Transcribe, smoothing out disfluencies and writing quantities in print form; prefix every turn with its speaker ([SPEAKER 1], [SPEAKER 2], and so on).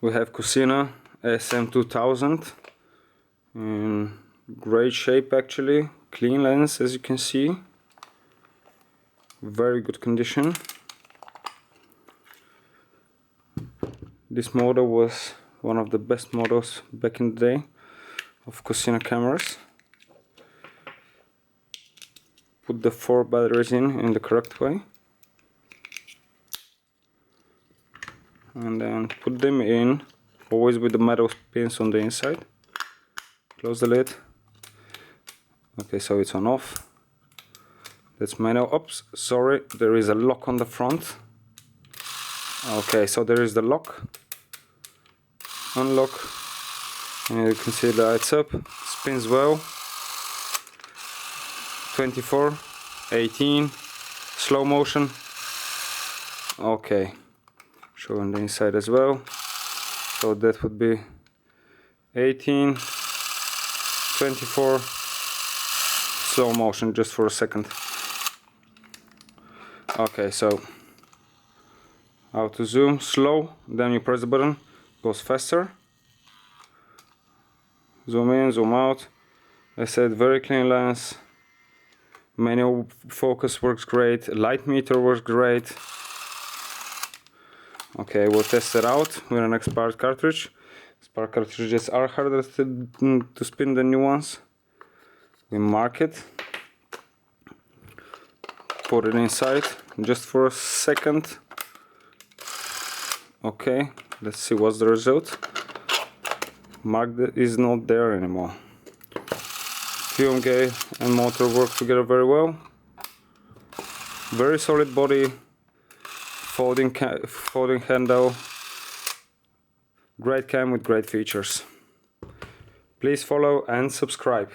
[SPEAKER 1] We have Cosina SM-2000 in great shape, actually, clean lens as you can see, very good condition. This model was one of the best models back in the day of Cosina cameras. Put the 4 batteries in the correct way and then put them in, always with the metal pins on the inside. Close the lid. Okay, so it's on off. That's manual. Oops, sorry, there is a lock on the front. Okay, so there is the lock. Unlock, and you can see the lights up. Spins well. 24, 18, slow motion. Okay, showing the inside as well. So that would be 18, 24, slow motion just for a second. Okay, so how to zoom, slow, then you press the button, goes faster. Zoom in, zoom out. I said very clean lens. Manual focus works great, light meter works great. Okay, we'll test it out with an expired cartridge. Expired cartridges are harder to spin than new ones. We mark it, put it inside just for a second. Okay, let's see what's the result. Mark is not there anymore. Film gate and motor work together very well. Very solid body, folding handle, great cam with great features. Please follow and subscribe.